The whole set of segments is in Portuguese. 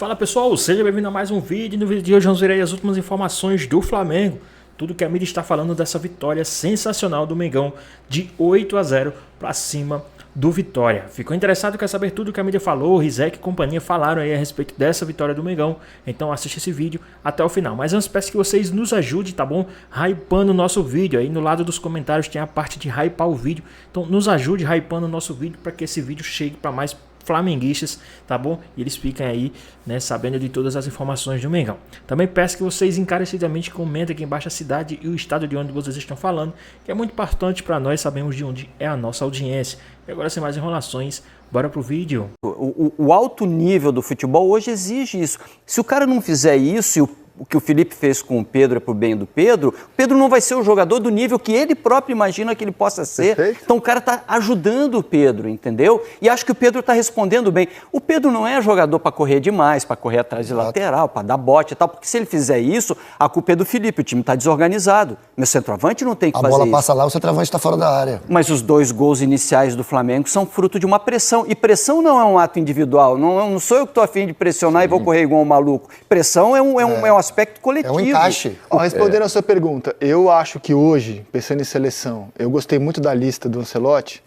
Fala pessoal, seja bem-vindo a mais um vídeo. No vídeo de hoje vamos ver aí as últimas informações do Flamengo. Tudo que a mídia está falando dessa vitória sensacional do Mengão de 8-0 para cima do Vitória. Ficou interessado? Quer saber tudo que a mídia falou? Rizek e companhia falaram aí a respeito dessa vitória do Mengão. Então assiste esse vídeo até o final. Mas antes peço que vocês nos ajudem, tá bom? Hypando o nosso vídeo. Aí no lado dos comentários tem a parte de hypar o vídeo. Então nos ajude hypando o nosso vídeo para que esse vídeo chegue para mais flamenguistas, tá bom? E eles fiquem aí, né, sabendo de todas as informações do Mengão. Também peço que vocês encarecidamente comentem aqui embaixo a cidade e o estado de onde vocês estão falando, que é muito importante para nós sabermos de onde é a nossa audiência. E agora, sem mais enrolações, bora pro vídeo. O alto nível do futebol hoje exige isso. Se o cara não fizer isso e o que o Felipe fez com o Pedro é pro bem do Pedro, o Pedro não vai ser o jogador do nível que ele próprio imagina que ele possa ser. Perfeito. Então o cara tá ajudando o Pedro, entendeu? E acho que o Pedro tá respondendo bem. O Pedro não é jogador para correr demais, para correr atrás de lateral, para dar bote e tal, porque se ele fizer isso, a culpa é do Felipe, o time tá desorganizado. Meu centroavante não tem que fazer isso. A bola passa lá, o centroavante está fora da área. Mas os 2 gols iniciais do Flamengo são fruto de uma pressão. E pressão não é um ato individual. Não sou eu que estou a fim de pressionar e vou correr igual um maluco. Pressão é um aspecto coletivo. É um encaixe. Respondendo a sua pergunta, eu acho que hoje, pensando em seleção, eu gostei muito da lista do Ancelotti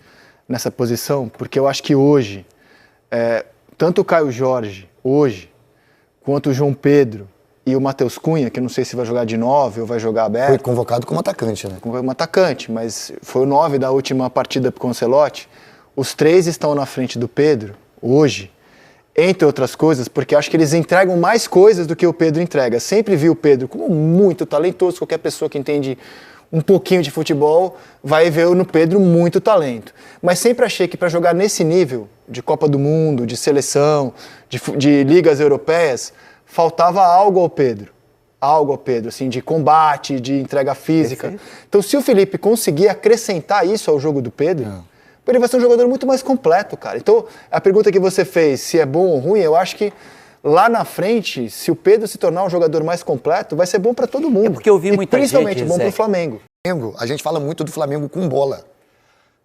nessa posição, porque eu acho que hoje, tanto o Caio Jorge, hoje, quanto o João Pedro e o Matheus Cunha, que eu não sei se vai jogar de 9 ou vai jogar aberto. Foi convocado como atacante, né? Como atacante, mas foi o 9 da última partida com o Ancelotti. Os 3 estão na frente do Pedro, hoje, entre outras coisas, porque acho que eles entregam mais coisas do que o Pedro entrega. Sempre vi o Pedro como muito talentoso, qualquer pessoa que entende um pouquinho de futebol vai ver no Pedro muito talento. Mas sempre achei que para jogar nesse nível de Copa do Mundo, de seleção, de ligas europeias, faltava algo ao Pedro, assim, de combate, de entrega física. Perfeito. Então se o Felipe conseguir acrescentar isso ao jogo do Pedro... ele vai ser um jogador muito mais completo, cara. Então, a pergunta que você fez, se é bom ou ruim, eu acho que lá na frente, se o Pedro se tornar um jogador mais completo, vai ser bom para todo mundo. É porque eu vi muita gente, principalmente bom para o Flamengo. A gente fala muito do Flamengo com bola,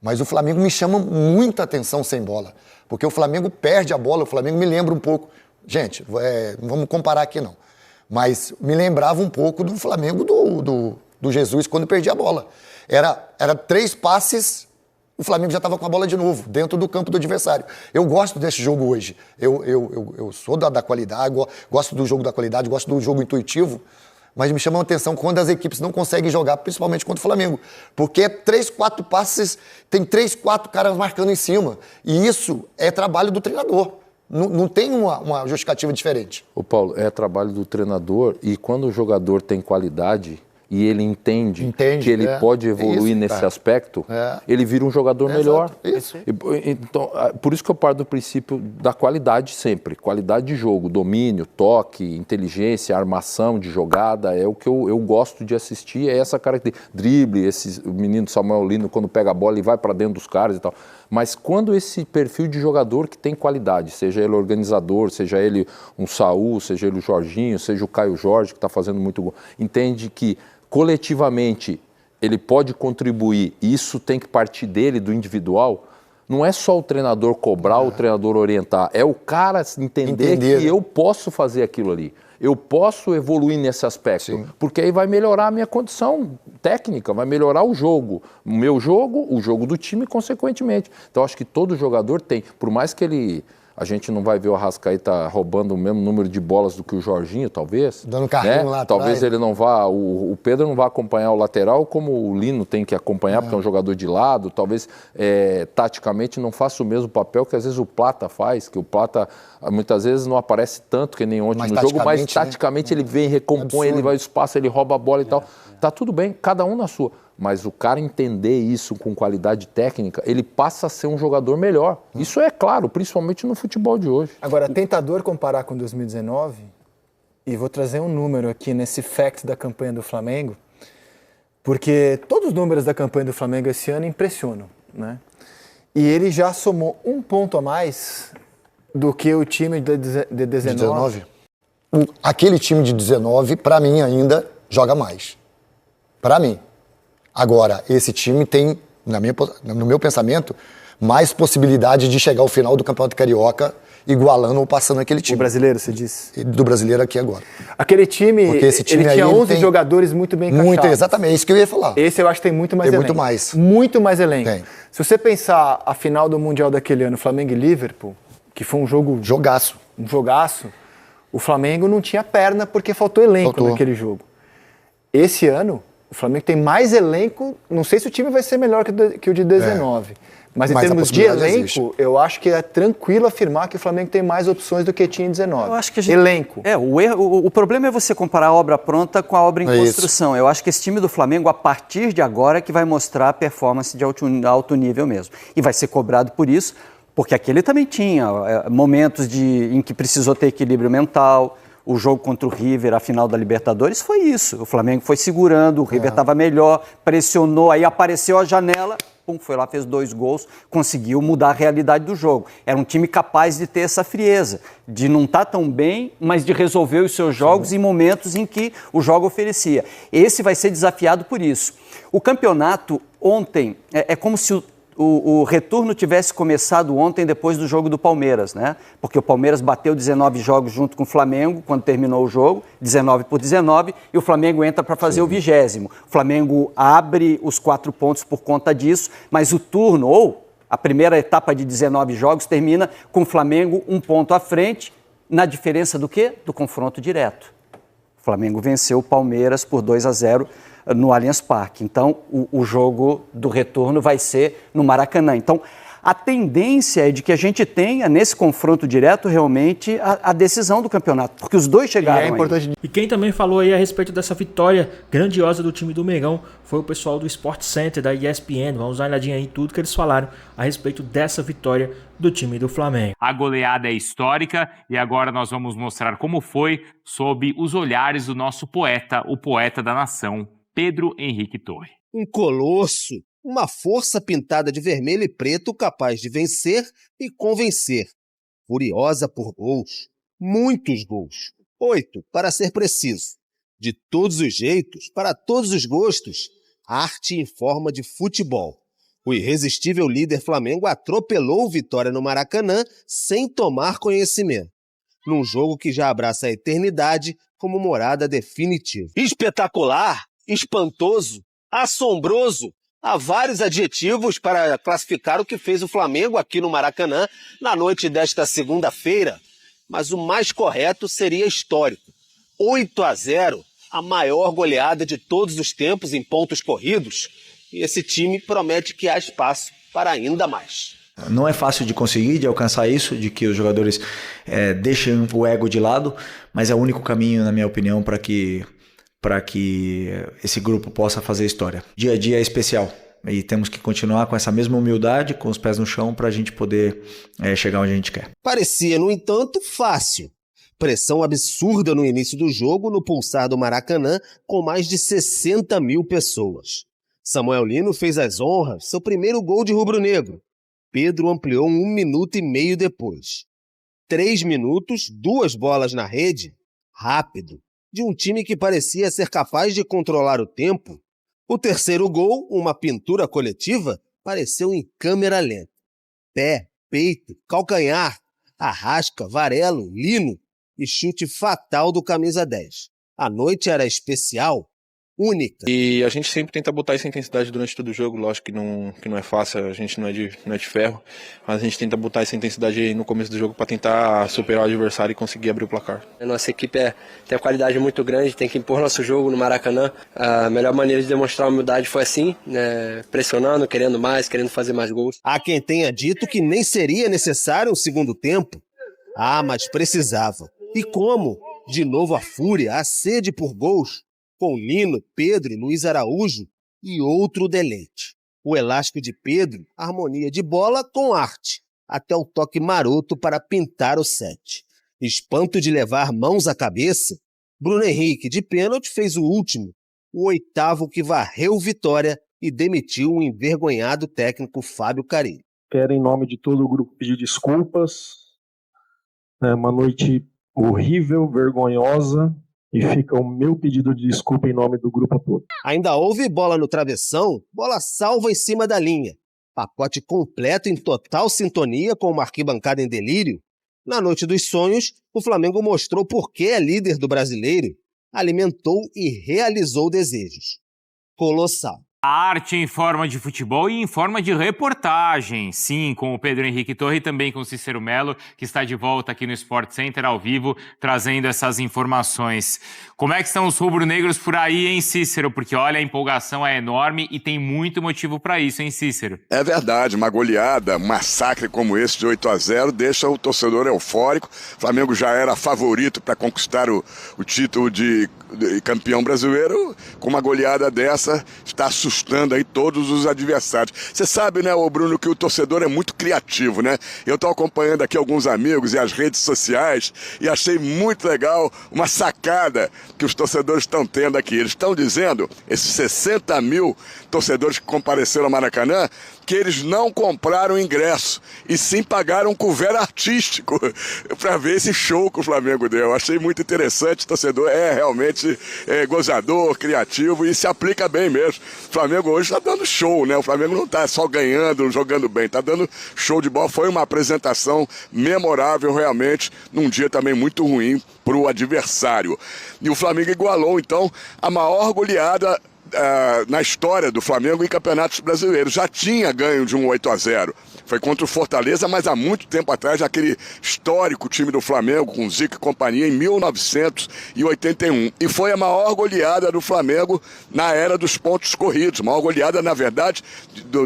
mas o Flamengo me chama muita atenção sem bola, porque o Flamengo perde a bola, o Flamengo me lembra um pouco... Gente, não vamos comparar aqui não, mas me lembrava um pouco do Flamengo do Jesus quando perdia a bola. Era 3 passes... o Flamengo já estava com a bola de novo, dentro do campo do adversário. Eu gosto desse jogo hoje. Eu sou da qualidade, gosto do jogo da qualidade, gosto do jogo intuitivo, mas me chama a atenção quando as equipes não conseguem jogar, principalmente contra o Flamengo. Porque é 3, 4 passes, tem 3, 4 caras marcando em cima. E isso é trabalho do treinador. Não tem uma justificativa diferente. Ô Paulo, é trabalho do treinador e quando o jogador tem qualidade... e ele entende que ele pode evoluir nesse aspecto, ele vira um jogador melhor. Isso. Então, por isso que eu paro do princípio da qualidade sempre. Qualidade de jogo, domínio, toque, inteligência, armação de jogada, é o que eu gosto de assistir, é essa característica. Drible, o menino Samuel Lino, quando pega a bola e vai para dentro dos caras e tal. Mas quando esse perfil de jogador que tem qualidade, seja ele organizador, seja ele um Saul, seja ele o Jorginho, seja o Caio Jorge, que está fazendo muito gol, entende que coletivamente ele pode contribuir, e isso tem que partir dele, do individual, não é só o treinador cobrar, o treinador orientar, é o cara entender que eu posso fazer aquilo ali, eu posso evoluir nesse aspecto, porque aí vai melhorar a minha condição técnica, vai melhorar o jogo, o meu jogo, o jogo do time, consequentemente. Então acho que todo jogador tem, por mais que ele... A gente não vai ver o Arrascaeta roubando o mesmo número de bolas do que o Jorginho, talvez. Dando carrinho lá atrás. Talvez ele não vá, o Pedro não vá acompanhar o lateral como o Lino tem que acompanhar, porque é um jogador de lado. Talvez, taticamente, não faça o mesmo papel que às vezes o Plata faz, que o Plata muitas vezes não aparece tanto que nem ontem no jogo, mas taticamente ele vem, recompõe, ele vai ao espaço, ele rouba a bola e tal. Tá tudo bem, cada um na sua. Mas o cara entender isso com qualidade técnica, ele passa a ser um jogador melhor. Isso é claro, principalmente no futebol de hoje. Agora, é tentador comparar com 2019, e vou trazer um número aqui nesse fact da campanha do Flamengo, porque todos os números da campanha do Flamengo esse ano impressionam, né? E ele já somou 1 ponto a mais do que o time de 19. Aquele time de 19, para mim, ainda joga mais. Para mim. Agora, esse time tem, no meu pensamento, mais possibilidade de chegar ao final do Campeonato Carioca igualando ou passando aquele O time. brasileiro, você disse? Do brasileiro aqui agora. Aquele time, Porque esse time ele aí, tinha ele 11 tem jogadores muito bem encaixados. Muito, exatamente, é isso que eu ia falar. Esse eu acho que tem muito mais Tem elenco. muito mais. Muito mais elenco. Tem. Se você pensar a final do Mundial daquele ano, Flamengo e Liverpool, que foi um jogaço, o Flamengo não tinha perna porque faltou elenco naquele jogo. Esse ano, o Flamengo tem mais elenco, não sei se o time vai ser melhor que o de 19, mas em termos de elenco, existe. Eu acho que é tranquilo afirmar que o Flamengo tem mais opções do que tinha em 19. Eu acho que elenco. O problema é você comparar a obra pronta com a obra em construção. Eu acho que esse time do Flamengo, a partir de agora, é que vai mostrar a performance de alto nível mesmo. E vai ser cobrado por isso, porque aquele também tinha momentos em que precisou ter equilíbrio mental. O jogo contra o River, a final da Libertadores, foi isso. O Flamengo foi segurando, o River estava melhor, pressionou, aí apareceu a janela, foi lá, fez 2 gols, conseguiu mudar a realidade do jogo. Era um time capaz de ter essa frieza, de não estar tão bem, mas de resolver os seus jogos em momentos em que o jogo oferecia. Esse vai ser desafiado por isso. O campeonato ontem é como se o retorno tivesse começado ontem depois do jogo do Palmeiras, né? Porque o Palmeiras bateu 19 jogos junto com o Flamengo quando terminou o jogo, 19-19, e o Flamengo entra para fazer o 20º. O Flamengo abre os 4 pontos por conta disso, mas o turno, ou a primeira etapa de 19 jogos, termina com o Flamengo 1 ponto à frente, na diferença do quê? Do confronto direto. O Flamengo venceu o Palmeiras por 2-0 no Allianz Parque. Então, o jogo do retorno vai ser no Maracanã. Então, a tendência é de que a gente tenha, nesse confronto direto, realmente, a decisão do campeonato. Porque os dois chegaram aí. E quem também falou aí a respeito dessa vitória grandiosa do time do Mengão foi o pessoal do Sport Center, da ESPN. Vamos dar uma olhadinha aí em tudo que eles falaram a respeito dessa vitória do time do Flamengo. A goleada é histórica e agora nós vamos mostrar como foi sob os olhares do nosso poeta, o poeta da nação, Pedro Henrique Torre. Um colosso, uma força pintada de vermelho e preto capaz de vencer e convencer. Furiosa por gols, muitos gols, 8 para ser preciso. De todos os jeitos, para todos os gostos, arte em forma de futebol. O irresistível líder Flamengo atropelou o Vitória no Maracanã sem tomar conhecimento. Num jogo que já abraça a eternidade como morada definitiva. Espetacular! Espantoso, assombroso, há vários adjetivos para classificar o que fez o Flamengo aqui no Maracanã na noite desta segunda-feira, mas o mais correto seria histórico. 8-0, a maior goleada de todos os tempos em pontos corridos, e esse time promete que há espaço para ainda mais. Não é fácil de conseguir, de alcançar isso, de que os jogadores deixem o ego de lado, mas é o único caminho, na minha opinião, para que esse grupo possa fazer história. Dia a dia é especial e temos que continuar com essa mesma humildade, com os pés no chão, para a gente poder chegar onde a gente quer. Parecia, no entanto, fácil. Pressão absurda no início do jogo no pulsar do Maracanã, com mais de 60 mil pessoas. Samuel Lino fez as honras, seu primeiro gol de rubro-negro. Pedro ampliou 1 minuto e meio depois. 3 minutos, 2 bolas na rede. Rápido. De um time que parecia ser capaz de controlar o tempo. O terceiro gol, uma pintura coletiva, pareceu em câmera lenta. Pé, peito, calcanhar, Arrasca, Varelo, Lino e chute fatal do camisa 10. A noite era especial, única. E a gente sempre tenta botar essa intensidade durante todo o jogo, lógico que não é fácil, a gente não é de ferro, mas a gente tenta botar essa intensidade aí no começo do jogo para tentar superar o adversário e conseguir abrir o placar. A nossa equipe tem uma qualidade muito grande, tem que impor nosso jogo no Maracanã. A melhor maneira de demonstrar humildade foi assim, né, pressionando, querendo mais, querendo fazer mais gols. Há quem tenha dito que nem seria necessário um segundo tempo. Ah, mas precisava. E como? De novo a fúria, a sede por gols, com Lino, Pedro e Luiz Araújo e outro deleite. O elástico de Pedro, harmonia de bola com arte, até o toque maroto para pintar o 7. Espanto de levar mãos à cabeça, Bruno Henrique de pênalti fez o último, o 8º que varreu Vitória e demitiu o envergonhado técnico Fábio Carille. Quero, em nome de todo o grupo, pedir desculpas. É uma noite horrível, vergonhosa, e fica o meu pedido de desculpa em nome do grupo todo. Ainda houve bola no travessão, bola salva em cima da linha. Pacote completo em total sintonia com uma arquibancada em delírio. Na Noite dos Sonhos, o Flamengo mostrou por que é líder do Brasileiro, alimentou e realizou desejos. Colossal. A arte em forma de futebol e em forma de reportagem. Sim, com o Pedro Henrique Torre e também com o Cícero Melo, que está de volta aqui no Sport Center ao vivo, trazendo essas informações. Como é que estão os rubro-negros por aí, hein, Cícero? Porque, olha, a empolgação é enorme e tem muito motivo para isso, hein, Cícero? É verdade, uma goleada, um massacre como esse de 8-0 deixa o torcedor eufórico. O Flamengo já era favorito para conquistar o título de campeão brasileiro. Com uma goleada dessa, está assustando aí todos os adversários. Você sabe, né, ô Bruno, que o torcedor é muito criativo, né? Eu estou acompanhando aqui alguns amigos e as redes sociais e achei muito legal uma sacada que os torcedores estão tendo aqui. Eles estão dizendo, esses 60 mil torcedores que compareceram ao Maracanã, que eles não compraram ingresso e sim pagaram um couvert artístico para ver esse show que o Flamengo deu. Achei muito interessante, o torcedor é realmente gozador, criativo e se aplica bem mesmo. O Flamengo hoje está dando show, né? O Flamengo não está só ganhando, jogando bem, está dando show de bola. Foi uma apresentação memorável realmente, num dia também muito ruim para o adversário. E o Flamengo igualou então a maior goleada na história do Flamengo em campeonatos brasileiros. Já tinha ganho de um 8-0. Foi contra o Fortaleza, mas há muito tempo atrás, aquele histórico time do Flamengo, com Zico e companhia, em 1981. E foi a maior goleada do Flamengo na era dos pontos corridos. Maior goleada, na verdade,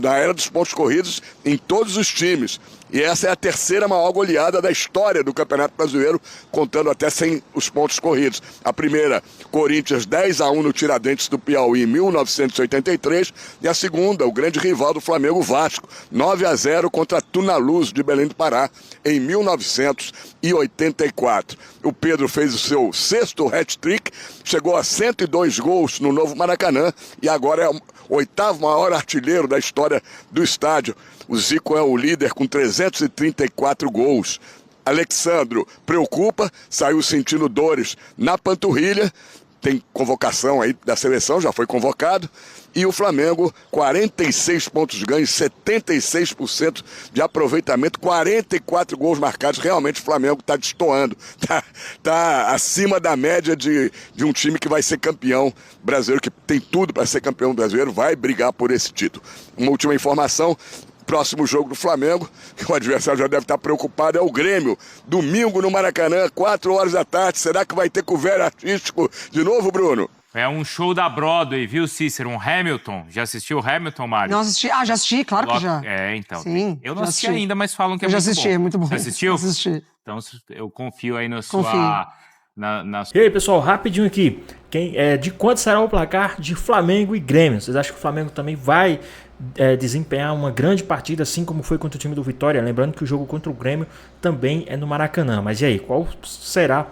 na era dos pontos corridos em todos os times. E essa é a terceira maior goleada da história do Campeonato Brasileiro, contando até sem os pontos corridos. A primeira, Corinthians 10-1 no Tiradentes do Piauí em 1983. E a segunda, o grande rival do Flamengo, Vasco, 9-0 contra Tunaluz de Belém do Pará em 1984. O Pedro fez o seu 6º hat-trick, chegou a 102 gols no novo Maracanã e agora é o 8º maior artilheiro da história do estádio. O Zico é o líder com 334 gols. Alexandro preocupa, saiu sentindo dores na panturrilha, tem convocação aí da seleção, já foi convocado. E o Flamengo, 46 pontos ganhos, 76% de aproveitamento, 44 gols marcados. Realmente o Flamengo está destoando, tá acima da média de um time que vai ser campeão brasileiro, que tem tudo para ser campeão brasileiro, vai brigar por esse título. Uma última informação. Próximo jogo do Flamengo, que o adversário já deve estar preocupado, é o Grêmio. Domingo no Maracanã, 4 horas da tarde. Será que vai ter couvert artístico de novo, Bruno? É um show da Broadway, viu, Cícero? Um Hamilton. Já assistiu o Hamilton, Mário? Não assisti. Ah, já assisti, claro que já. É, então. Sim, eu não assisti ainda, mas falam que é muito bom. Eu já assisti, é muito bom. Você assistiu? Assisti. Então eu confio aí na sua... E aí, pessoal, rapidinho aqui. De quanto será o placar de Flamengo e Grêmio? Vocês acham que o Flamengo também vai desempenhar uma grande partida, assim como foi contra o time do Vitória? Lembrando que o jogo contra o Grêmio também é no Maracanã. Mas e aí, qual será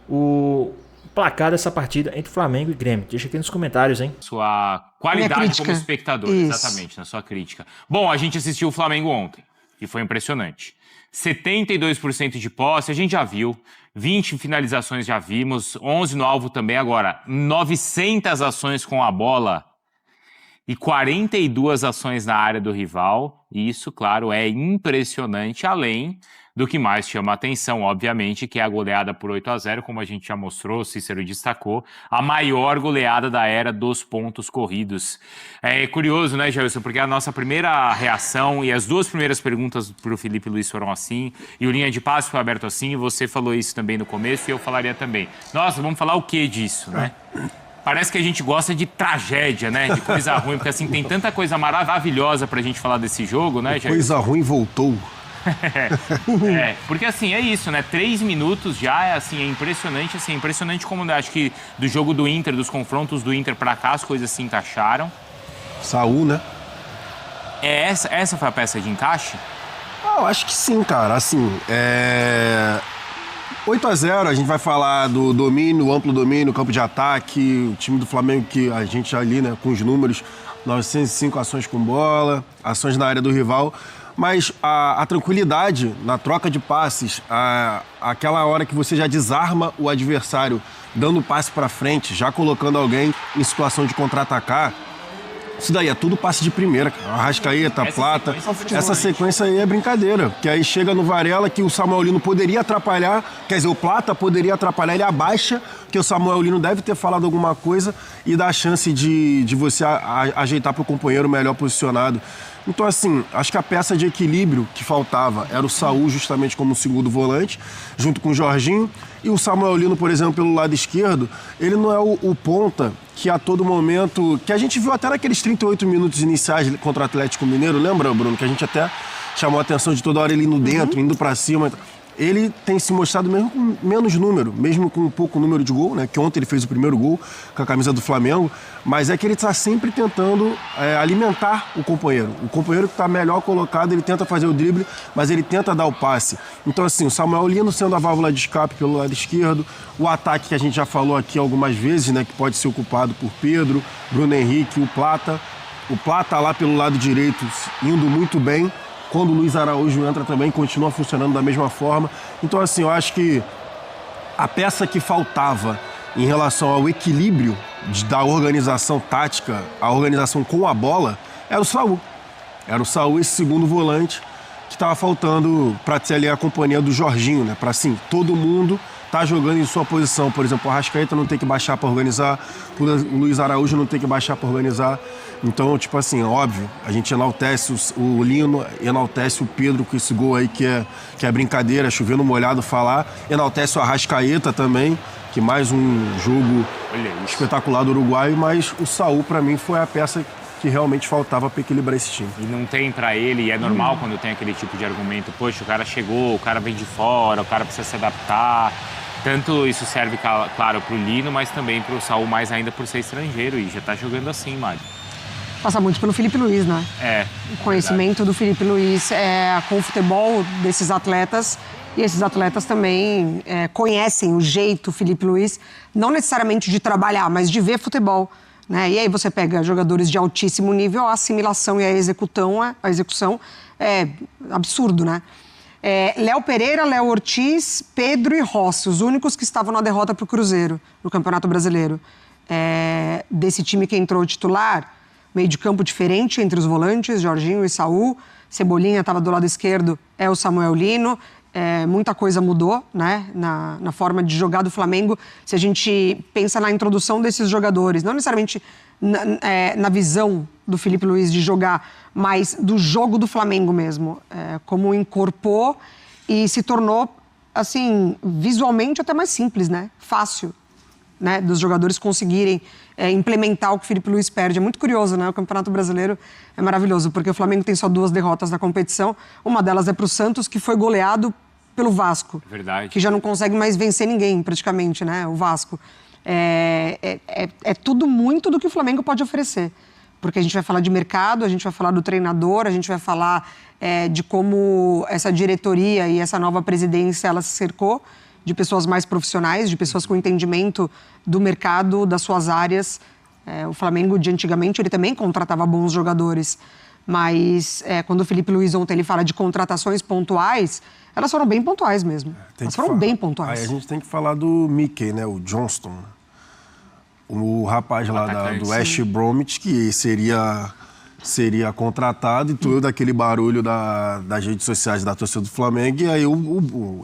o placar dessa partida entre Flamengo e Grêmio? Deixa aqui nos comentários, hein? Sua qualidade como espectador, exatamente, na sua crítica. Bom, a gente assistiu o Flamengo ontem e foi impressionante. 72% de posse, a gente já viu. 20 finalizações já vimos, 11 no alvo também. Agora, 900 ações com a bola e 42 ações na área do rival. E isso, claro, é impressionante, além do que mais chama a atenção, obviamente, que é a goleada por 8-0, como a gente já mostrou, o Cícero destacou, a maior goleada da era dos pontos corridos. É curioso, né, Gelson, porque a nossa primeira reação e as duas primeiras perguntas para o Felipe Luiz foram assim, e o linha de passe foi aberto assim, e você falou isso também no começo, e eu falaria também. Nossa, vamos falar o que disso, né? Parece que a gente gosta de tragédia, né? De coisa ruim, porque assim, tem tanta coisa maravilhosa pra gente falar desse jogo, né, Gelson? Coisa ruim voltou. Porque assim, é isso, né? 3 minutos já, assim, é impressionante como, né, acho que do jogo do Inter, dos confrontos do Inter pra cá, as coisas se encaixaram. Saúl, né? Essa foi a peça de encaixe? Eu acho que sim, cara, assim, 8-0, a gente vai falar do domínio, amplo domínio, campo de ataque, o time do Flamengo que a gente ali, né, com os números, 905 ações com bola, ações na área do rival. Mas a tranquilidade na troca de passes, aquela hora que você já desarma o adversário, dando passe para frente, já colocando alguém em situação de contra-atacar, Isso daí é tudo passe de primeira, cara. Arrascaeta, Plata. Essa sequência aí é brincadeira. Que aí chega no Varela que o Samuel Lino poderia atrapalhar, quer dizer, o Plata poderia atrapalhar, ele abaixa, que o Samuel Lino deve ter falado alguma coisa e dá a chance de você ajeitar para o companheiro melhor posicionado. Então, assim, acho que a peça de equilíbrio que faltava era o Saúl justamente como segundo volante, junto com o Jorginho. E o Samuel Lino, por exemplo, pelo lado esquerdo, ele não é o ponta que a todo momento... Que a gente viu até naqueles 38 minutos iniciais contra o Atlético Mineiro, lembra, Bruno? Que a gente até chamou a atenção de toda hora ele indo dentro, indo pra cima. Ele tem se mostrado mesmo com menos número, mesmo com pouco número de gol, né? Que ontem ele fez o primeiro gol com a camisa do Flamengo, mas é que ele está sempre tentando alimentar o companheiro. O companheiro que está melhor colocado, ele tenta fazer o drible, mas ele tenta dar o passe. Então, assim, o Samuel Lino sendo a válvula de escape pelo lado esquerdo, o ataque que a gente já falou aqui algumas vezes, né? Que pode ser ocupado por Pedro, Bruno Henrique, o Plata. O Plata lá pelo lado direito indo muito bem. Quando o Luiz Araújo entra também, continua funcionando da mesma forma. Então, assim, eu acho que a peça que faltava em relação ao equilíbrio da organização tática, a organização com a bola, era o Saúl. Era o Saúl, esse segundo volante, que estava faltando para ter ali a companhia do Jorginho, né? Para, assim, todo mundo tá jogando em sua posição. Por exemplo, o Arrascaeta não tem que baixar para organizar, o Luiz Araújo não tem que baixar para organizar. Então, tipo assim, óbvio, a gente enaltece o Lino, enaltece o Pedro com esse gol aí que é brincadeira, chovendo molhado falar, enaltece o Arrascaeta também, que mais um jogo espetacular do Uruguai, mas o Saúl, para mim, foi a peça que realmente faltava para equilibrar esse time. E não tem para ele, e é normal quando tem aquele tipo de argumento, poxa, o cara chegou, o cara vem de fora, o cara precisa se adaptar. Tanto isso serve, claro, para o Lino, mas também para o Saúl, mais ainda por ser estrangeiro, e já tá jogando assim, Mari. Passa muito pelo Felipe Luiz, né? O conhecimento do Felipe Luiz com o futebol desses atletas. E esses atletas também conhecem o jeito Felipe Luiz, não necessariamente de trabalhar, mas de ver futebol. Né? E aí você pega jogadores de altíssimo nível, a assimilação e a execução é absurdo, né? Léo Pereira, Léo Ortiz, Pedro e Rossi, os únicos que estavam na derrota para o Cruzeiro, no Campeonato Brasileiro. Desse time que entrou titular, meio de campo diferente entre os volantes, Jorginho e Saúl. Cebolinha estava do lado esquerdo, é o Samuel Lino. Muita coisa mudou, né, na forma de jogar do Flamengo. Se a gente pensa na introdução desses jogadores, não necessariamente na visão do Felipe Luiz de jogar, mas do jogo do Flamengo mesmo. Como incorporou e se tornou, assim, visualmente até mais simples, né? Fácil, né, dos jogadores conseguirem implementar o que o Felipe Luiz perde. É muito curioso, né? O Campeonato Brasileiro é maravilhoso, porque o Flamengo tem só 2 derrotas na competição. Uma delas é para o Santos, que foi goleado pelo Vasco. Verdade. Que já não consegue mais vencer ninguém, praticamente, né? O Vasco. É tudo muito do que o Flamengo pode oferecer. Porque a gente vai falar de mercado, a gente vai falar do treinador, a gente vai falar de como essa diretoria e essa nova presidência, ela se cercou de pessoas mais profissionais, de pessoas com entendimento do mercado, das suas áreas. O Flamengo, de antigamente, ele também contratava bons jogadores. Mas quando o Felipe Luiz ontem ele fala de contratações pontuais, elas foram bem pontuais mesmo. Elas foram bem pontuais. Aí a gente tem que falar do Mickey, né? O Johnston. O rapaz lá do West Bromwich, que seria contratado e todo aquele barulho das redes sociais da torcida do Flamengo. E aí,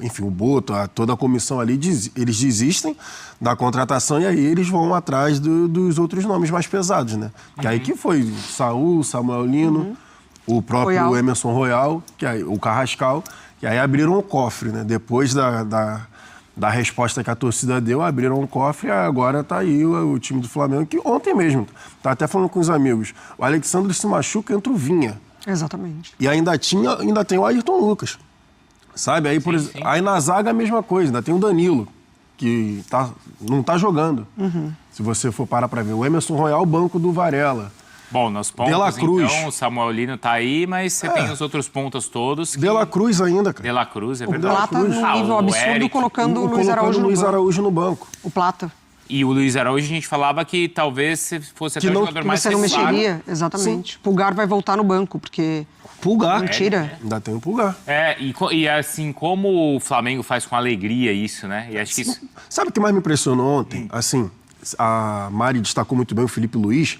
enfim, o Boto, toda a comissão ali, eles desistem da contratação e aí eles vão atrás dos outros nomes mais pesados, né? Que aí que foi Saúl, Samuel Lino, o próprio Emerson Royal, o Carrascal, que aí abriram o cofre, né? Depois da resposta que a torcida deu, abriram um cofre e agora tá aí o time do Flamengo, que ontem mesmo, tá até falando com os amigos, o Alexandre se machuca, entra o Vinha. Exatamente. E ainda tem o Ayrton Lucas, sabe? Aí, aí na zaga a mesma coisa, ainda tem o Danilo, que não tá jogando. Se você for parar pra ver. O Emerson Royal, banco do Varela. Bom, nos pontos, De La Cruz. então, o Samuel Lino tá aí, mas você tem os outros pontos todos. De La Cruz ainda, cara. De La Cruz, é verdade. O Plata, num nível absurdo, colocando o Luiz Araújo no banco. O Plata. E o Luiz Araújo, a gente falava que talvez fosse até o jogador mais regular. Você não mexeria, exatamente. Sim. Pulgar vai voltar no banco, porque... Pulgar. Mentira. Ainda tem o Pulgar. E assim, como o Flamengo faz com alegria isso, né? E acho que isso... Sabe o que mais me impressionou ontem? Assim, a Mari destacou muito bem o Felipe Luiz.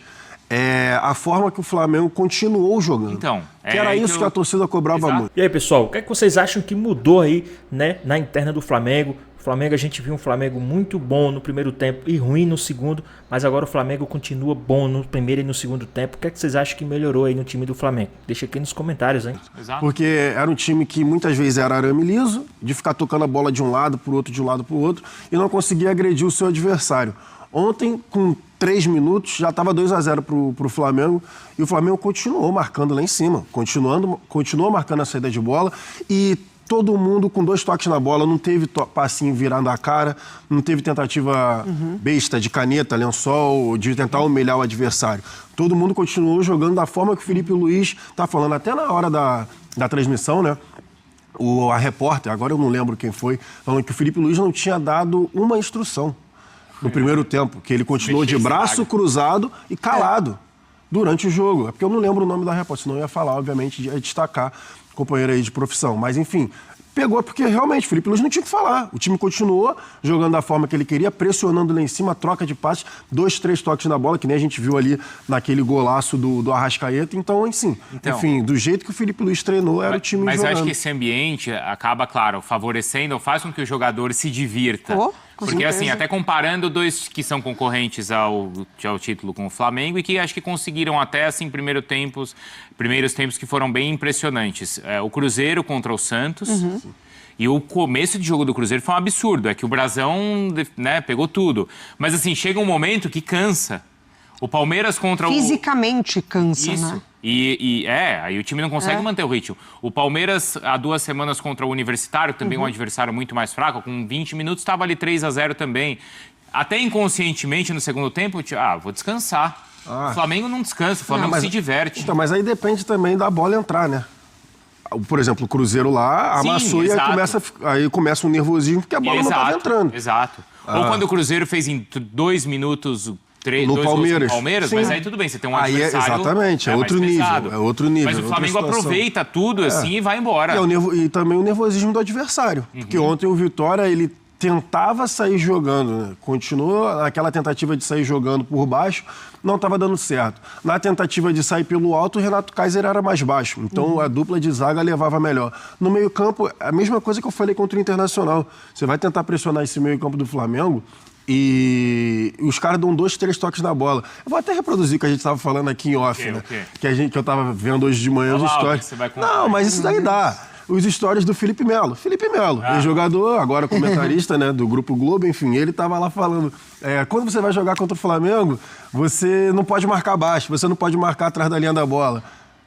a forma que o Flamengo continuou jogando. Então, que era isso que a torcida cobrava muito. E aí, pessoal, o que é que vocês acham que mudou aí, né, na interna do Flamengo? O Flamengo, a gente viu um Flamengo muito bom no primeiro tempo e ruim no segundo, mas agora o Flamengo continua bom no primeiro e no segundo tempo. O que é que vocês acham que melhorou aí no time do Flamengo? Deixa aqui nos comentários, hein? Porque era um time que muitas vezes era arame liso, de ficar tocando a bola de um lado pro outro, de um lado pro outro, e não conseguia agredir o seu adversário. Ontem, com 3 minutos, já estava 2-0 pro Flamengo, e o Flamengo continuou marcando lá em cima, continuou marcando a saída de bola, e todo mundo com 2 toques na bola, não teve passinho virando a cara, não teve tentativa besta de caneta, lençol, de tentar humilhar o adversário. Todo mundo continuou jogando da forma que o Felipe Luiz tá falando, até na hora da transmissão, né? A repórter, agora eu não lembro quem foi, falando que o Felipe Luiz não tinha dado uma instrução no primeiro tempo, que ele continuou de braço cruzado e calado durante o jogo. É porque eu não lembro o nome da repórter, senão eu ia falar, obviamente, de destacar companheiro aí de profissão. Mas, enfim, pegou porque realmente o Felipe Luiz não tinha o que falar. O time continuou jogando da forma que ele queria, pressionando lá em cima, troca de passes, 2, 3 toques na bola, que nem a gente viu ali naquele golaço do Arrascaeta. Então, enfim, do jeito que o Felipe Luiz treinou, era o time jogando. Mas eu acho que esse ambiente acaba, claro, favorecendo, faz com que o jogador se divirta. Porque, assim, até comparando 2 que são concorrentes ao título com o Flamengo e que acho que conseguiram até, assim, primeiros tempos que foram bem impressionantes. O Cruzeiro contra o Santos. E o começo de jogo do Cruzeiro foi um absurdo. É que o Brasão, né, pegou tudo. Mas, assim, chega um momento que cansa. O Palmeiras contra Fisicamente cansa, Isso. né? Aí o time não consegue manter o ritmo. O Palmeiras, há 2 semanas contra o Universitário, também um adversário muito mais fraco, com 20 minutos, estava ali 3-0 também. Até inconscientemente, no segundo tempo, vou descansar. O Flamengo não descansa, o Flamengo se diverte. Então, mas aí depende também da bola entrar, né? Por exemplo, o Cruzeiro lá amassou e aí começa um nervosismo porque a bola não estava entrando. Exato. Ou quando o Cruzeiro fez em 2 minutos... No Palmeiras. Mas aí tudo bem, você tem um adversário... Exatamente, é outro nível. Mas o Flamengo aproveita tudo assim e vai embora. E também o nervosismo do adversário. Porque ontem o Vitória, ele tentava sair jogando, né? Continuou naquela tentativa de sair jogando por baixo, não estava dando certo. Na tentativa de sair pelo alto, o Renato Kaiser era mais baixo. Então a dupla de zaga levava melhor. No meio-campo, a mesma coisa que eu falei contra o Internacional. Você vai tentar pressionar esse meio-campo do Flamengo... E os caras dão 2, 3 toques na bola. Eu vou até reproduzir o que a gente estava falando aqui em off, né? Que eu estava vendo hoje de manhã os stories. Não, mas isso daí dá. Os stories do Felipe Melo. Ex-jogador, agora comentarista, né, do Grupo Globo, enfim, ele estava lá falando, quando você vai jogar contra o Flamengo, você não pode marcar baixo, você não pode marcar atrás da linha da bola.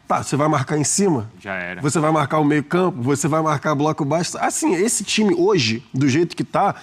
Tá, você vai marcar em cima? Já era. Você vai marcar o meio-campo? Você vai marcar bloco baixo? Assim, esse time hoje, do jeito que tá,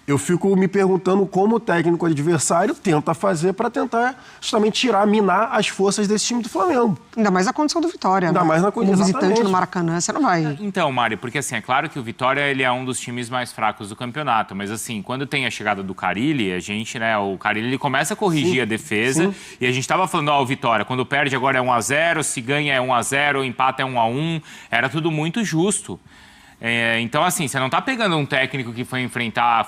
eu fico me perguntando como o técnico adversário tenta fazer para tentar justamente minar as forças desse time do Flamengo. Ainda mais a condição do Vitória. Ainda mais na condição. Como visitante no Maracanã, você não vai... Então, Mari, porque assim, é claro que o Vitória ele é um dos times mais fracos do campeonato, mas assim, quando tem a chegada do Carille, a gente, né, o Carille ele começa a corrigir a defesa, e a gente tava falando, o Vitória, quando perde agora é 1-0, se ganha é 1-0, empata é 1-1, era tudo muito justo. Então, assim, você não tá pegando um técnico que foi inventar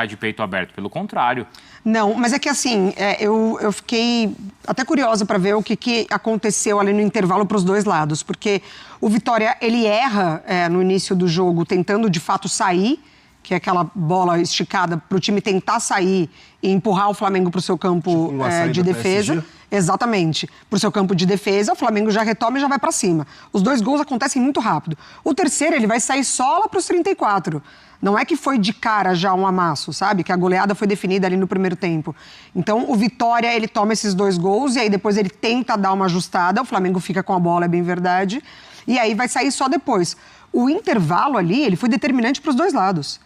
de peito aberto. Pelo contrário. Não, mas é que assim, eu fiquei até curiosa para ver o que aconteceu ali no intervalo para os 2 lados. Porque o Vitória, ele erra no início do jogo, tentando de fato sair, que é aquela bola esticada para o time tentar sair e empurrar o Flamengo para o seu campo de defesa. PSG. Exatamente. Para o seu campo de defesa, o Flamengo já retoma e já vai para cima. Os 2 gols acontecem muito rápido. O terceiro, ele vai sair só lá para os 34. Não é que foi de cara já um amasso, sabe? Que a goleada foi definida ali no primeiro tempo. Então, o Vitória, ele toma esses 2 gols e aí depois ele tenta dar uma ajustada. O Flamengo fica com a bola, é bem verdade. E aí vai sair só depois. O intervalo ali, ele foi determinante para os 2 lados.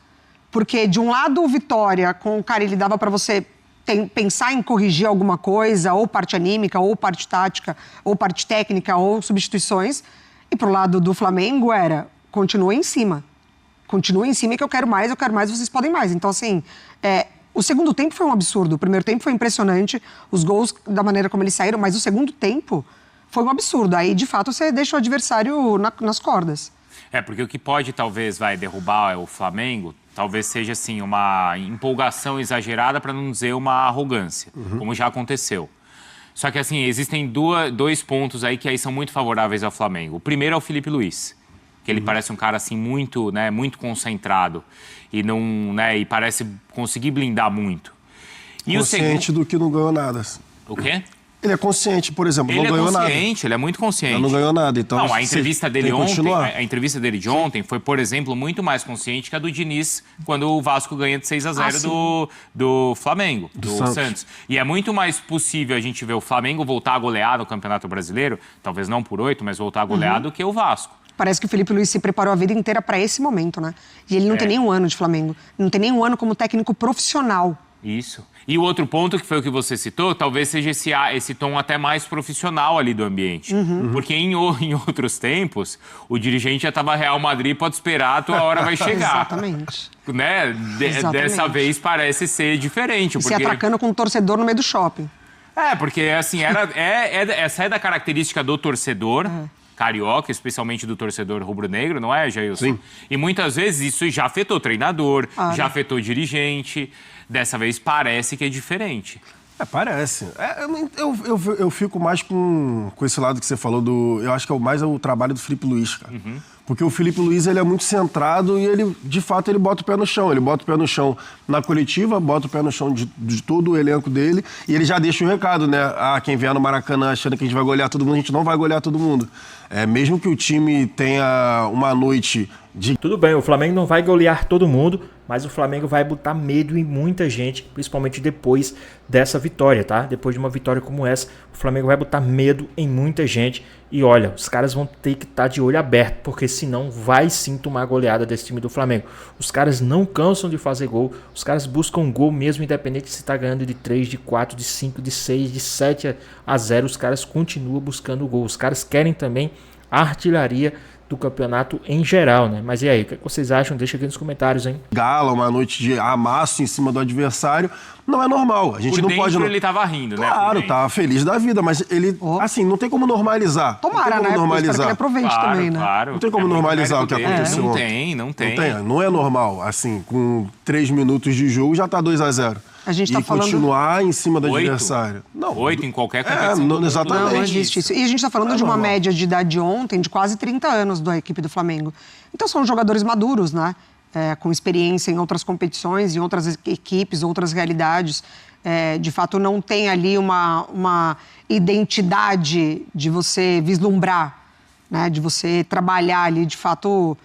Porque, de um lado, o Vitória, com o cara, ele dava para você pensar em corrigir alguma coisa, ou parte anímica, ou parte tática, ou parte técnica, ou substituições. E pro lado do Flamengo continua em cima. Continua em cima que eu quero mais, vocês podem mais. Então, assim, o segundo tempo foi um absurdo. O primeiro tempo foi impressionante, os gols da maneira como eles saíram, mas o segundo tempo foi um absurdo. Aí, de fato, você deixa o adversário nas cordas. Porque o que pode, talvez, derrubar o Flamengo... Talvez seja, assim, uma empolgação exagerada, para não dizer uma arrogância, como já aconteceu. Só que assim, existem dois pontos aí que aí são muito favoráveis ao Flamengo. O primeiro é o Felipe Luiz, que ele parece um cara assim muito, né, muito concentrado e não, né, e parece conseguir blindar muito. E consciente do que não ganhou nada. O quê? Ele é consciente, por exemplo, não ganhou nada. Ele é muito consciente. Ele não ganhou nada, então... Não, a entrevista dele ontem, a entrevista dele de ontem foi, por exemplo, muito mais consciente que a do Diniz quando o Vasco ganha de 6-0 do Flamengo, do Santos. E é muito mais possível a gente ver o Flamengo voltar a golear no Campeonato Brasileiro, talvez não por 8, mas voltar a golear do que o Vasco. Parece que o Felipe Luiz se preparou a vida inteira para esse momento, né? E ele não tem nem um ano de Flamengo. Não tem nem um ano como técnico profissional. Isso. E o outro ponto, que foi o que você citou, talvez seja esse tom até mais profissional ali do ambiente. Porque em outros tempos, o dirigente já estava Real Madrid, pode esperar, a tua hora vai chegar. Exatamente. Né? Dessa vez parece ser diferente. E se atracando com um torcedor no meio do shopping. Porque assim, essa é da característica do torcedor carioca, especialmente do torcedor rubro-negro, não é, Jailson? Sim. E muitas vezes isso já afetou treinador, já afetou dirigente. Dessa vez parece que é diferente. Parece. Eu fico mais com esse lado que você falou eu acho que é mais o trabalho do Felipe Luiz, cara. Porque o Felipe Luiz, ele é muito centrado e ele, de fato, ele bota o pé no chão. Ele bota o pé no chão na coletiva, bota o pé no chão de todo o elenco dele e ele já deixa o recado, né? Quem vier no Maracanã achando que a gente vai golear todo mundo, a gente não vai golear todo mundo. Mesmo que o time tenha uma noite de... Tudo bem, o Flamengo não vai golear todo mundo, mas o Flamengo vai botar medo em muita gente, principalmente depois dessa vitória, tá? Depois de uma vitória como essa, o Flamengo vai botar medo em muita gente. E olha, os caras vão ter que estar de olho aberto, porque senão vai sim tomar goleada desse time do Flamengo. Os caras não cansam de fazer gol, os caras buscam gol mesmo, independente se está ganhando de 3, de 4, de 5, de 6, de 7-0, os caras continuam buscando gol. Os caras querem também a artilharia do campeonato em geral, né? Mas e aí, o que vocês acham? Deixa aqui nos comentários, hein? Gala, uma noite de amasso em cima do adversário, não é normal. A gente por não dentro pode... ele tava rindo, né? Claro, tava feliz da vida, mas ele, assim, não tem como normalizar. Tomara, né? Espero que ele aproveite também, né? Claro. Não tem como normalizar o que aconteceu. Não tem. Não é normal, assim, com 3 minutos de jogo já tá 2-0. A gente tá falando... continuar em cima do adversário. Não, 8 em qualquer competição. Exatamente. Não existe isso. E a gente tá falando de uma média de idade ontem de quase 30 anos da equipe do Flamengo. Então são jogadores maduros, né? Com experiência em outras competições, em outras equipes, outras realidades. De fato, não tem ali uma identidade de você vislumbrar, né? De você trabalhar ali, de fato...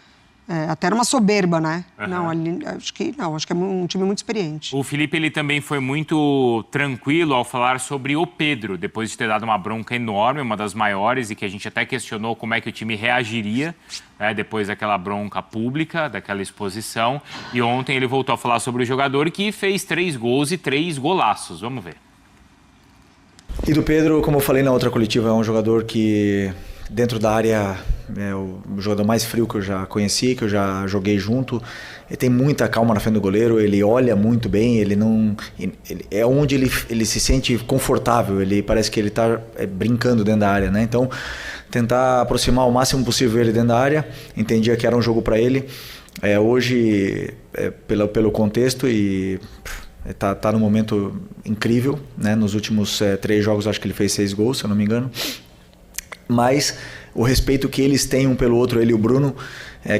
até numa soberba, né? Não, acho que é um time muito experiente. O Felipe, ele também foi muito tranquilo ao falar sobre o Pedro, depois de ter dado uma bronca enorme, uma das maiores, e que a gente até questionou como é que o time reagiria, né, depois daquela bronca pública, daquela exposição. E ontem ele voltou a falar sobre o jogador que fez 3 gols e 3 golaços. Vamos ver. E do Pedro, como eu falei na outra coletiva, é um jogador que... dentro da área, é o jogador mais frio que eu já conheci, que eu já joguei junto. Ele tem muita calma na frente do goleiro, ele olha muito bem, ele não... é onde ele se sente confortável, ele parece que ele está brincando dentro da área, né? Então, tentar aproximar o máximo possível ele dentro da área, entendia que era um jogo para ele. Hoje, pelo contexto, e... tá num momento incrível, né? Nos últimos 3 jogos, acho que ele fez 6 gols, se eu não me engano. Mas o respeito que eles têm um pelo outro, ele e o Bruno,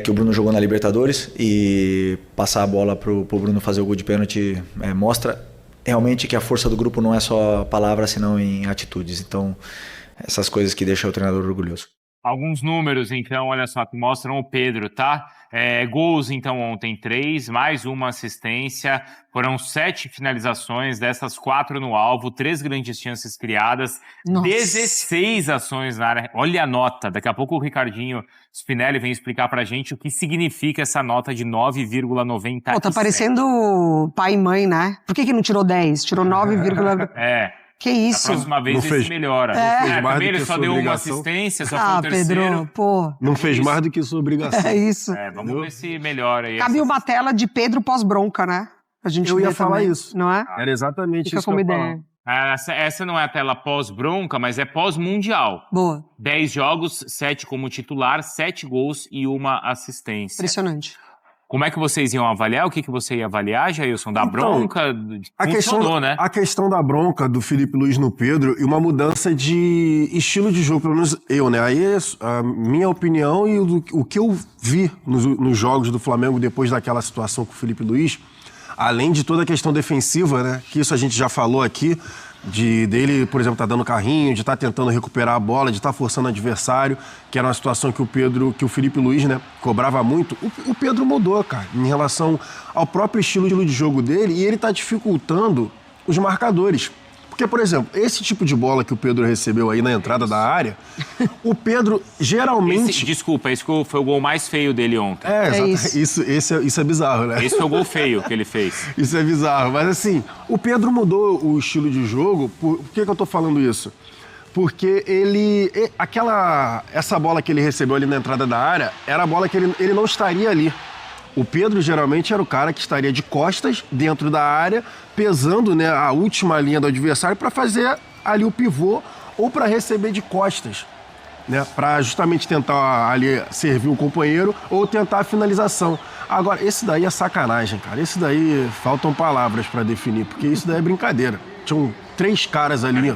que o Bruno jogou na Libertadores, e passar a bola pro Bruno fazer o gol de pênalti mostra realmente que a força do grupo não é só palavras, senão em atitudes. Então, essas coisas que deixam o treinador orgulhoso. Alguns números, então, olha só, que mostram o Pedro, tá? Gols, então, ontem 3, mais uma assistência. Foram 7 finalizações, dessas 4 no alvo, 3 grandes chances criadas, 16 ações na área. Olha a nota, daqui a pouco o Ricardinho Spinelli vem explicar pra gente o que significa essa nota de 9,97. Pô, tá parecendo pai e mãe, né? Por que não tirou 10? Tirou 9, Que isso? Da próxima vez ele melhora. Também ele só deu uma assistência, só foi o terceiro. Pedro, pô. Não fez mais do que sua obrigação. É isso. Vamos ver se melhora aí. Cabe uma tela de Pedro pós-bronca, né? Eu ia falar também, isso. Não é? Era exatamente Fica isso que eu ia falar. Essa não é a tela pós-bronca, mas é pós-mundial. Boa. 10 jogos, 7 como titular, 7 gols e 1 assistência. Impressionante. Como é que vocês iam avaliar? O que você ia avaliar, Jailson? Da bronca? Né? A questão da bronca do Filipe Luís no Pedro e uma mudança de estilo de jogo, pelo menos eu, né? Aí a minha opinião e o que eu vi nos jogos do Flamengo depois daquela situação com o Filipe Luís, além de toda a questão defensiva, né? Que isso a gente já falou aqui, dele, por exemplo, tá dando carrinho, de estar tentando recuperar a bola, de estar forçando o adversário, que era uma situação que o Filipe Luís, né, cobrava muito. O Pedro mudou, cara, em relação ao próprio estilo de jogo dele, e ele tá dificultando os marcadores. Porque, por exemplo, esse tipo de bola que o Pedro recebeu aí na entrada da área, o Pedro geralmente... Esse foi o gol mais feio dele ontem. Isso é bizarro, né? Esse foi o gol feio que ele fez. Isso é bizarro, mas assim, o Pedro mudou o estilo de jogo. Por que eu tô falando isso? Porque essa bola que ele recebeu ali na entrada da área, era a bola que ele não estaria ali. O Pedro geralmente era o cara que estaria de costas dentro da área, pesando, né, a última linha do adversário para fazer ali o pivô ou para receber de costas, né, para justamente tentar ali servir o companheiro ou tentar a finalização. Agora, esse daí é sacanagem, cara. Esse daí faltam palavras para definir, porque isso daí é brincadeira. Tinham 3 caras ali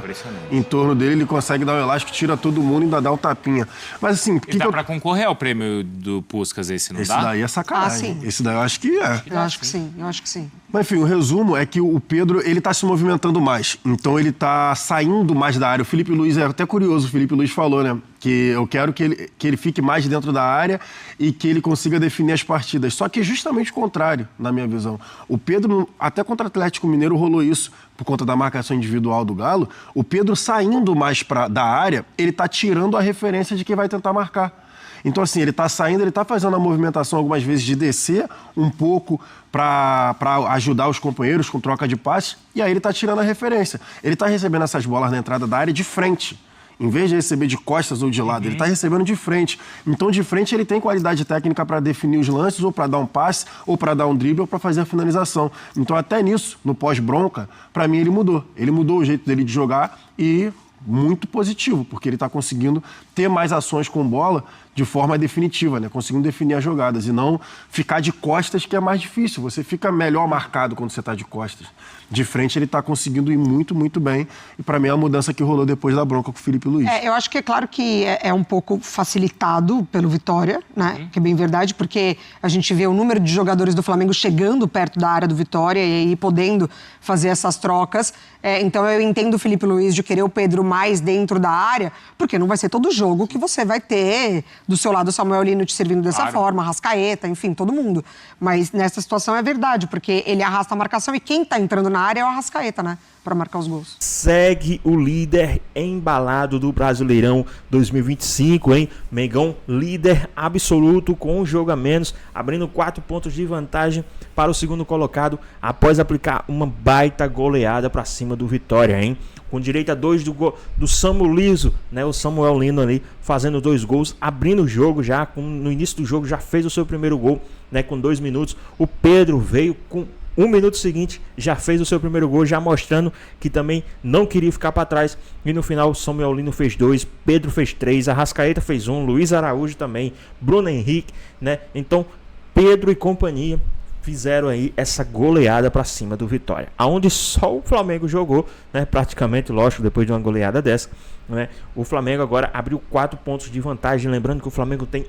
em torno dele, ele consegue dar um elástico, tira todo mundo e ainda dá um tapinha. Mas assim... dá pra concorrer ao prêmio do Puskás esse, não dá? Esse daí é sacanagem. Esse daí eu acho que é. Eu acho que sim. Mas enfim, o resumo é que o Pedro, ele tá se movimentando mais. Então ele tá saindo mais da área. O Filipe Luís, é até curioso, o Filipe Luís falou, né? Que eu quero que ele fique mais dentro da área e que ele consiga definir as partidas. Só que é justamente o contrário, na minha visão. O Pedro, até contra o Atlético Mineiro rolou isso, por conta da marcação individual do Galo. O Pedro saindo mais da área, ele tá tirando a referência de quem vai tentar marcar. Então, assim, ele tá saindo, ele tá fazendo a movimentação algumas vezes de descer um pouco para ajudar os companheiros com troca de passe, e aí ele tá tirando a referência. Ele tá recebendo essas bolas na entrada da área de frente. Em vez de receber de costas ou de lado, ele está recebendo de frente. Então, de frente, ele tem qualidade técnica para definir os lances, ou para dar um passe, ou para dar um drible, ou para fazer a finalização. Então, até nisso, no pós-bronca, para mim, ele mudou. Ele mudou o jeito dele de jogar e muito positivo, porque ele está conseguindo ter mais ações com bola de forma definitiva, né? Conseguindo definir as jogadas e não ficar de costas, que é mais difícil. Você fica melhor marcado quando você está de costas. De frente, ele está conseguindo ir muito, muito bem. E para mim é a mudança que rolou depois da bronca com o Filipe Luís. Eu acho que é claro que é um pouco facilitado pelo Vitória, né? Que é bem verdade, porque a gente vê o número de jogadores do Flamengo chegando perto da área do Vitória e podendo fazer essas trocas. Então eu entendo o Filipe Luís de querer o Pedro mais dentro da área, porque não vai ser todo jogo que você vai ter do seu lado o Samuel Lino te servindo dessa forma, Arrascaeta, enfim, todo mundo. Mas nessa situação é verdade, porque ele arrasta a marcação e quem tá entrando na área é o Arrascaeta, né? Para marcar os gols. Segue o líder embalado do Brasileirão 2025, hein? Mengão líder absoluto com um jogo a menos, abrindo 4 pontos de vantagem para o segundo colocado após aplicar uma baita goleada para cima do Vitória, hein? Com direito a 2 do Samuel Liso, né? O Samuel Lino ali fazendo 2 gols, abrindo o jogo já, no início do jogo já fez o seu primeiro gol, né? Com 2 minutos. O Pedro veio com 1 minuto seguinte, já fez o seu primeiro gol, já mostrando que também não queria ficar para trás. E no final, o Samuel Lino fez 2, Pedro fez 3, Arrascaeta fez 1, Luiz Araújo também, Bruno Henrique, né? Então, Pedro e companhia fizeram aí essa goleada para cima do Vitória, aonde só o Flamengo jogou, né? Praticamente, lógico, depois de uma goleada dessa, né? O Flamengo agora abriu 4 pontos de vantagem, lembrando que o Flamengo tem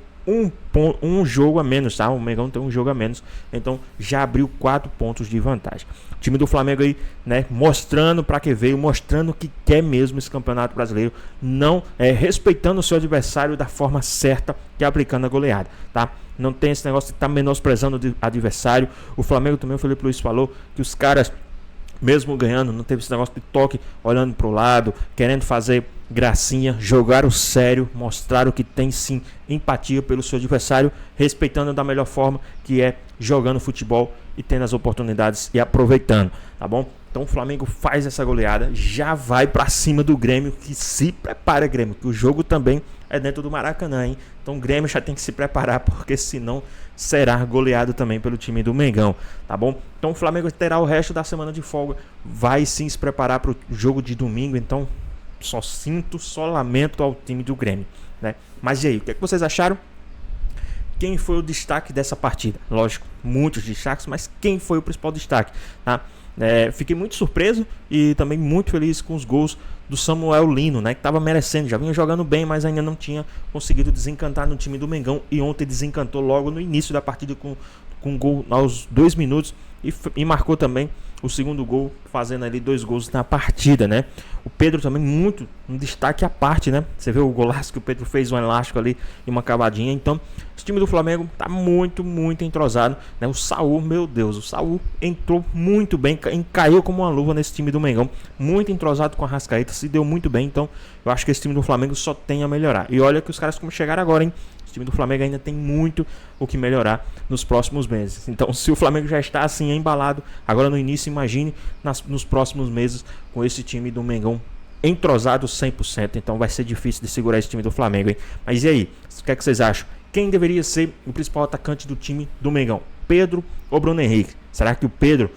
um jogo a menos, tá? O Mengão tem um jogo a menos, então já abriu 4 pontos de vantagem. O time do Flamengo aí, né, mostrando para que veio, mostrando que quer mesmo esse Campeonato Brasileiro, não respeitando o seu adversário da forma certa, que é aplicando a goleada, tá? Não tem esse negócio de estar menosprezando o adversário. O Flamengo também, o Filipe Luís falou que os caras, mesmo ganhando, não teve esse negócio de toque, olhando para o lado, querendo fazer gracinha, jogaram sério, mostraram que tem sim empatia pelo seu adversário, respeitando da melhor forma, que é jogando futebol e tendo as oportunidades e aproveitando, tá bom? Então o Flamengo faz essa goleada, já vai para cima do Grêmio, que se prepara, Grêmio, que o jogo também é dentro do Maracanã, hein? Então o Grêmio já tem que se preparar, porque senão será goleado também pelo time do Mengão, tá bom? Então o Flamengo terá o resto da semana de folga, vai sim se preparar para o jogo de domingo, então só lamento ao time do Grêmio, né? Mas e aí, o que é que vocês acharam? quem foi o destaque dessa partida. Lógico, muitos destaques, mas quem foi o principal destaque, tá? Fiquei muito surpreso e também muito feliz com os gols do Samuel Lino, né, que estava merecendo, já vinha jogando bem, mas ainda não tinha conseguido desencantar no time do Mengão, e ontem desencantou logo no início da partida com um gol aos 2 minutos e marcou também o segundo gol, fazendo ali 2 gols na partida, né? O Pedro também muito um destaque à parte, né? Você vê o golaço que o Pedro fez, um elástico ali e uma cavadinha. Então, esse time do Flamengo tá muito entrosado, né? O Saul, meu Deus, o Saul entrou muito bem, caiu como uma luva nesse time do Mengão, muito entrosado com a Arrascaeta, se deu muito bem. Então, eu acho que esse time do Flamengo só tem a melhorar. E olha que os caras como chegaram agora, hein? O time do Flamengo ainda tem muito o que melhorar nos próximos meses. Então, se o Flamengo já está assim embalado agora no início, imagine nos próximos meses com esse time do Mengão entrosado 100%. Então vai ser difícil de segurar esse time do Flamengo, hein? Mas e aí? O que é que vocês acham? Quem deveria ser o principal atacante do time do Mengão? Pedro ou Bruno Henrique? Será que o Pedro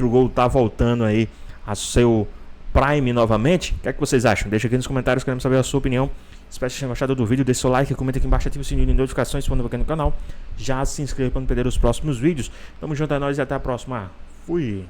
Gol tá voltando aí a seu prime novamente? O que é que vocês acham? Deixa aqui nos comentários, queremos saber a sua opinião. Espero que tenham gostado do vídeo, deixe seu like, comenta aqui embaixo, ative o sininho de notificações, se for novo aqui no canal. Já se inscreva para não perder os próximos vídeos. Tamo junto, é nóis e até a próxima. Fui!